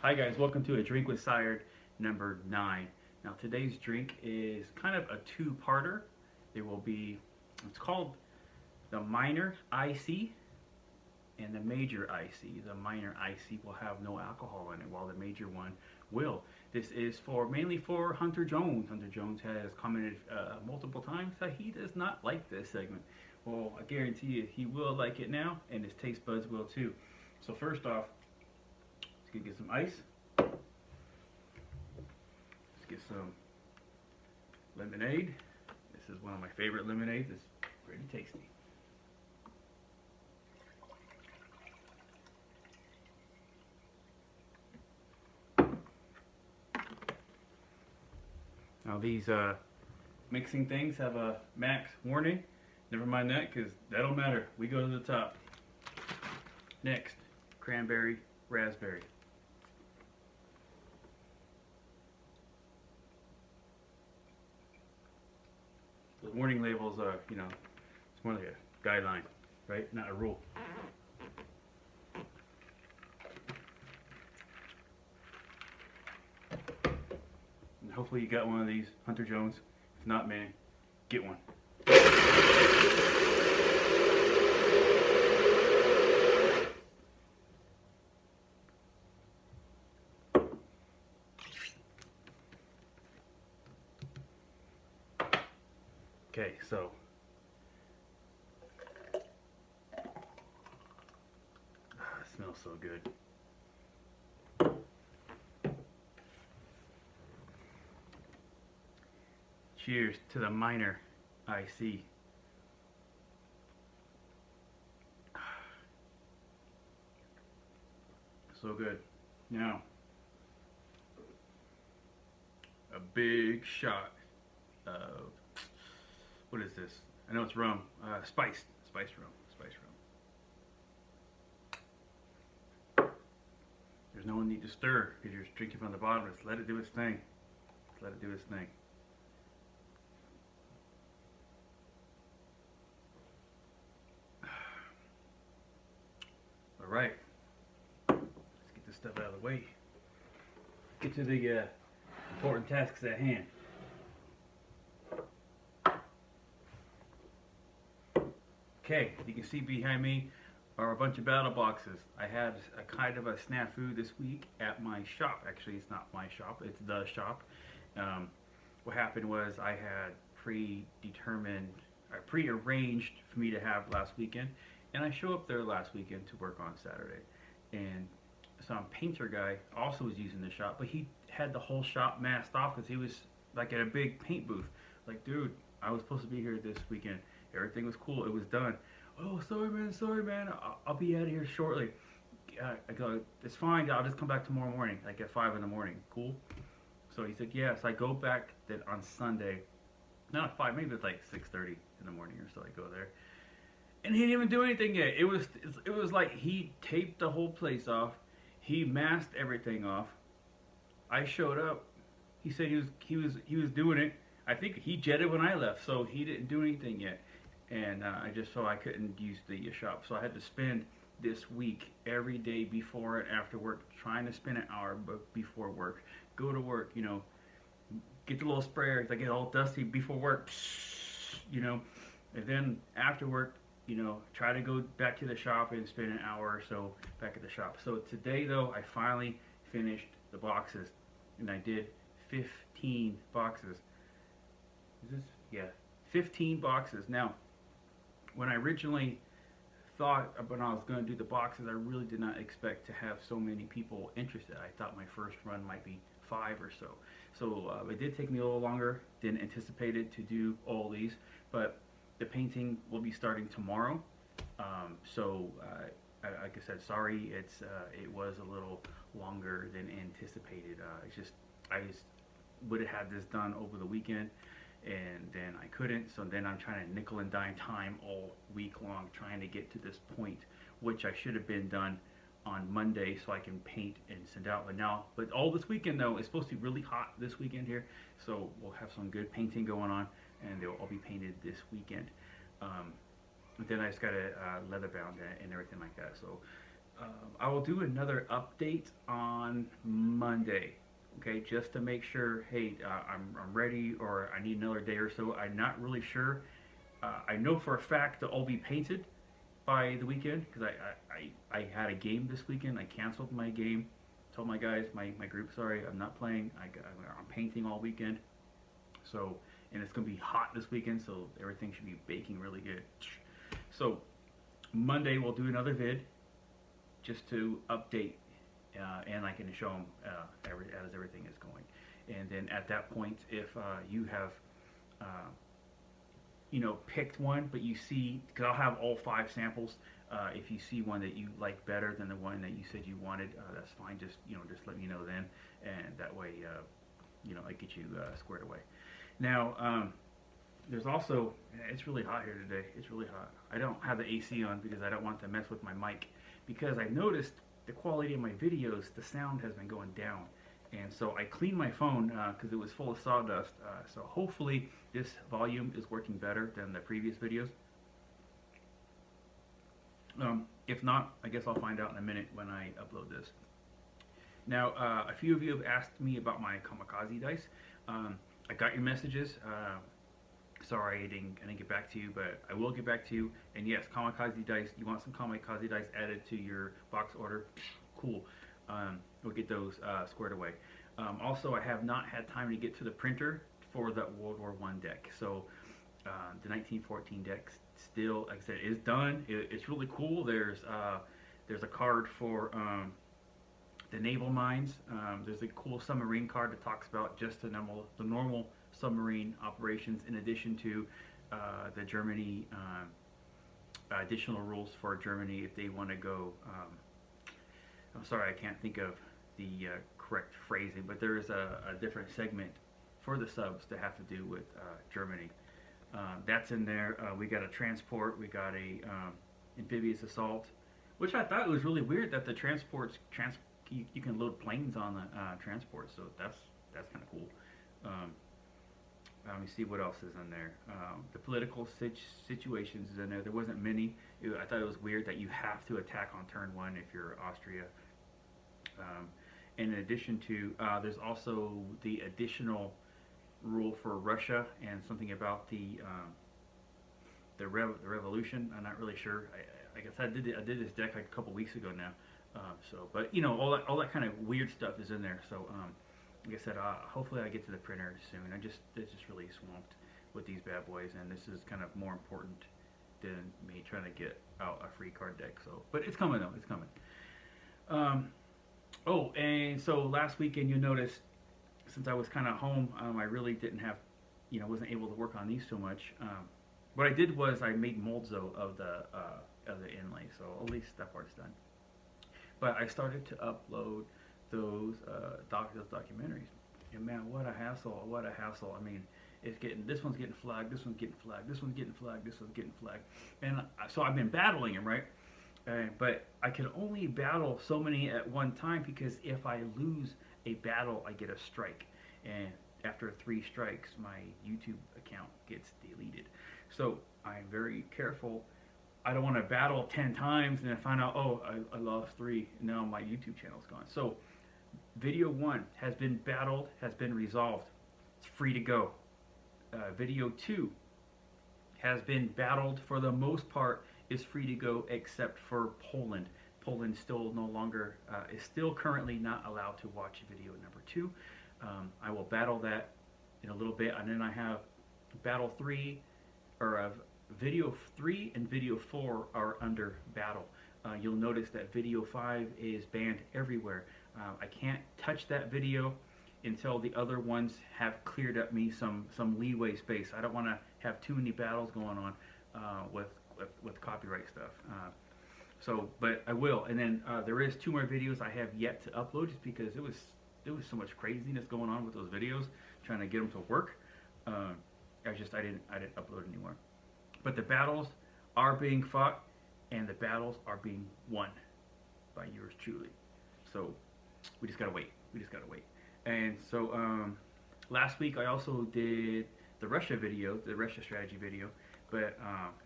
Hi guys, welcome to A Drink with Sired number 9. Now today's drink is kind of a two-parter. It's called the minor IC and the major IC. The minor IC will have no alcohol in it, while the major one will. This is mainly for Hunter Jones. Hunter Jones has commented multiple times that he does not like this segment. Well, I guarantee you he will like it now, and his taste buds will too. So first off, let's get some ice. Let's get some lemonade. This is one of my favorite lemonades. It's pretty tasty. Now these mixing things have a max warning. Never mind that, because that don't matter. We go to the top. Next, cranberry, raspberry. The warning labels are, it's more like a guideline, right? Not a rule. And hopefully you got one of these, Hunter Jones. If not, man, get one. Okay, so it smells so good. Cheers to the minor IC. So good. Now, a big shot of, what is this? I know it's rum. Spiced rum. There's no need to stir because you're drinking from the bottom. Just let it do its thing. Just let it do its thing. All right. Let's get this stuff out of the way. Get to the important tasks at hand. Okay, you can see behind me are a bunch of battle boxes. I had a kind of a snafu this week at my shop. Actually, it's not my shop, it's the shop. What happened was I had prearranged for me to have last weekend, and I show up there last weekend to work on Saturday. And some painter guy also was using the shop, but he had the whole shop masked off because he was like at a big paint booth. Like, dude, I was supposed to be here this weekend. Everything was cool. It was done. Oh, sorry, man. I'll be out of here shortly. I go, it's fine. I'll just come back tomorrow morning, like at 5 in the morning. Cool. So he said, yes. I go back then on Sunday. Not at 5, maybe it's like 6:30 in the morning or so. I go there, and he didn't even do anything yet. It was like he taped the whole place off. He masked everything off. I showed up. He said he was doing it. I think he jetted when I left, so he didn't do anything yet. And I couldn't use the shop, so I had to spend this week every day before and after work trying to spend an hour before work, go to work, get the little sprayer, I get all dusty before work, and then after work, try to go back to the shop and spend an hour or so back at the shop. So today though, I finally finished the boxes, and I did 15 boxes. Is this? Yeah, 15 boxes. Now, when I originally thought when I was going to do the boxes, I really did not expect to have so many people interested. I thought my first run might be 5 or so. So it did take me a little longer than anticipated to do all these, but the painting will be starting tomorrow. Like I said, sorry, it was a little longer than anticipated. I just would have had this done over the weekend, and then I couldn't. So then I'm trying to nickel and dime time all week long trying to get to this point, which I should have been done on Monday so I can paint and send out. But all this weekend though, it's supposed to be really hot this weekend here, so we'll have some good painting going on, and they'll all be painted this weekend. But then I just got a leather bound and everything like that. So I will do another update on Monday, okay, just to make sure, hey, I'm ready, or I need another day or so. I'm not really sure. I know for a fact they'll all be painted by the weekend because I had a game this weekend. I canceled my game. Told my guys, my group, sorry, I'm not playing. I'm painting all weekend. So, and it's going to be hot this weekend, so everything should be baking really good. So, Monday we'll do another vid just to update, and I can show them as everything is going. And then at that point, if you have picked one, but you see, because I'll have all 5 samples. If you see one that you like better than the one that you said you wanted, that's fine. Just let me know then, and that way, I get you squared away. Now, there's also, it's really hot here today. It's really hot. I don't have the AC on because I don't want to mess with my mic, because I noticed the quality of my videos, the sound has been going down. And so I cleaned my phone because it was full of sawdust. So hopefully this volume is working better than the previous videos. If not, I guess I'll find out in a minute when I upload this. Now, a few of you have asked me about my kamikaze dice. I got your messages. Sorry I didn't get back to you, but I will get back to you. And yes, kamikaze dice. You want some kamikaze dice added to your box order? Cool. We'll get those squared away. Also, I have not had time to get to the printer for the World War I deck. So the 1914 deck still, like I said, is done. It's really cool. There's a card for the naval mines. There's a cool submarine card that talks about just the normal submarine operations, in addition to the Germany additional rules for Germany if they want to go. I'm sorry, I can't think of the correct phrasing, but there is a different segment for the subs that have to do with Germany. That's in there. We got a transport. We got a amphibious assault, which I thought was really weird that the transports you can load planes on the transport. So that's kind of cool. Let me see what else is in there. The political situations is in there. There wasn't many. I thought it was weird that you have to attack on turn 1 if you're Austria. In addition to, there's also the additional rule for Russia and something about the revolution. I'm not really sure. I guess I did this deck like a couple weeks ago now. But all that kind of weird stuff is in there. So like I said, hopefully I get to the printer soon. It's just really swamped with these bad boys, and this is kind of more important than me trying to get out a free card deck. So, but it's coming though. It's coming. Oh, and so last weekend you noticed, since I was kind of home, I really didn't have, wasn't able to work on these so much. What I did was I made molds though of the inlay, so at least that part's done. But I started to upload those documentaries, and man, what a hassle! What a hassle! I mean, this one's getting flagged, this one's getting flagged, this one's getting flagged, this one's getting flagged, and so I've been battling them, right? But I can only battle so many at one time, because if I lose a battle, I get a strike, and after 3 strikes, my YouTube account gets deleted. So I'm very careful. I don't want to battle 10 times and then find out, oh, I lost 3, and now my YouTube channel's gone. So video 1 has been battled, has been resolved. It's free to go. Video 2 has been battled for the most part, is free to go, except for Poland. Poland still no longer is still currently not allowed to watch video number 2. I will battle that in a little bit, and then I have battle 3, or video 3 and video 4 are under battle. You'll notice that video 5 is banned everywhere. I can't touch that video until the other ones have cleared up me some leeway space. I don't want to have too many battles going on with copyright stuff. But I will. And then there is 2 more videos I have yet to upload, just because there was so much craziness going on with those videos, trying to get them to work. I didn't upload anymore. But the battles are being fought, and the battles are being won by yours truly. So we just gotta wait. And so last week I also did the Russia video, the Russia strategy video. But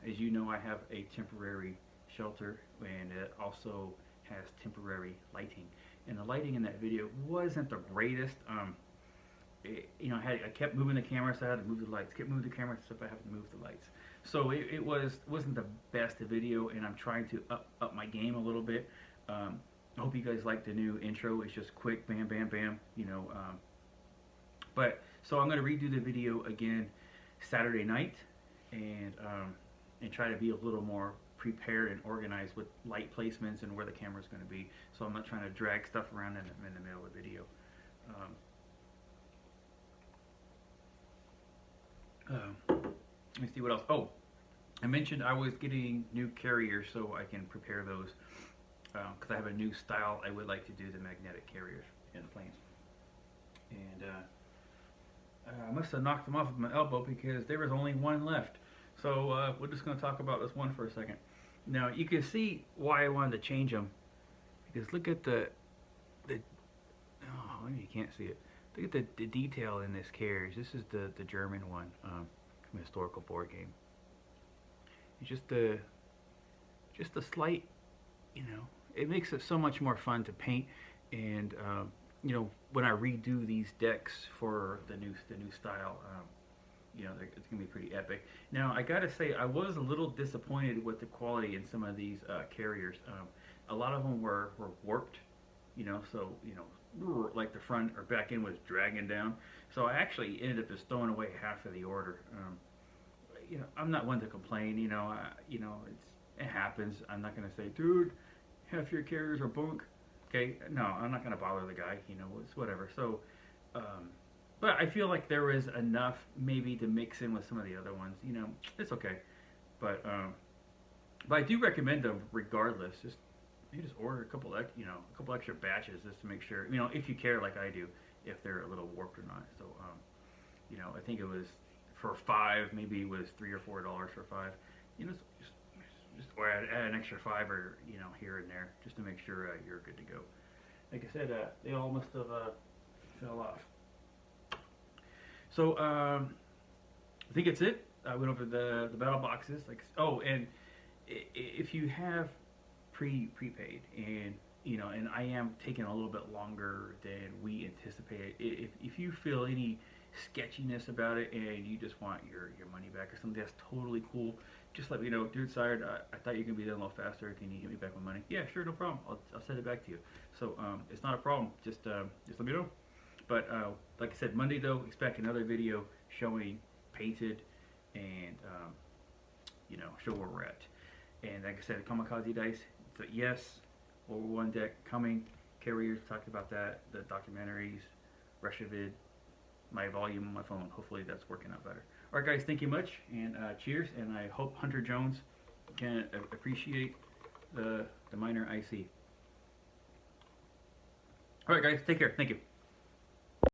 as you know, I have a temporary shelter, and it also has temporary lighting, and the lighting in that video wasn't the greatest. I kept moving the camera, so I had to move the lights. Kept moving the camera, so I have to move the lights. So wasn't the best video, and I'm trying to up my game a little bit. I hope you guys like the new intro. It's just quick, bam, bam, bam. But so I'm gonna redo the video again Saturday night, and try to be a little more prepared and organized with light placements and where the camera's going to be. So I'm not trying to drag stuff around in the middle of the video. Let me see what else. Oh, I mentioned I was getting new carriers so I can prepare those because I have a new style I would like to do, the magnetic carriers in the planes. And I must have knocked them off with my elbow because there was only one left. So we're just going to talk about this one for a second. Now you can see why I wanted to change them, because look at the oh, maybe you can't see it. Look at the detail in this carriage. This is the German one from a historical board game. It's just a slight, it makes it so much more fun to paint. And when I redo these decks for the new style, it's gonna be pretty epic. Now I gotta say, I was a little disappointed with the quality in some of these carriers. A lot of them were warped, so like the front or back end was dragging down. So I actually ended up just throwing away half of the order. I'm not one to complain. It happens. I'm not gonna say, dude, half your carriers are bunk. Okay, no, I'm not gonna bother the guy. It's whatever. So. But I feel like there was enough maybe to mix in with some of the other ones. It's okay. But I do recommend them regardless. You just order a couple extra batches just to make sure. If you care like I do, if they're a little warped or not. So I think it was for 5, maybe it was $3 or $4 for 5. Just or add an extra 5 or here and there just to make sure you're good to go. Like I said, they all must have fell off. So I think it's it. I went over the battle boxes. And if you have prepaid and I am taking a little bit longer than we anticipated. If you feel any sketchiness about it and you just want your money back or something, that's totally cool. Just let me know, dude. Sorry, I thought you could be there a little faster. Can you get me back my money? Yeah, sure, no problem. I'll send it back to you. So it's not a problem. Just let me know. But like I said, Monday though, expect another video showing painted and show where we're at. And like I said, Kamikaze Dice. So yes, World War I deck coming. Carriers, talked about that. The documentaries, Russiavid, my volume on my phone. Hopefully that's working out better. All right, guys, thank you much, and cheers. And I hope Hunter Jones can appreciate the minor I.C. All right, guys, take care. Thank you.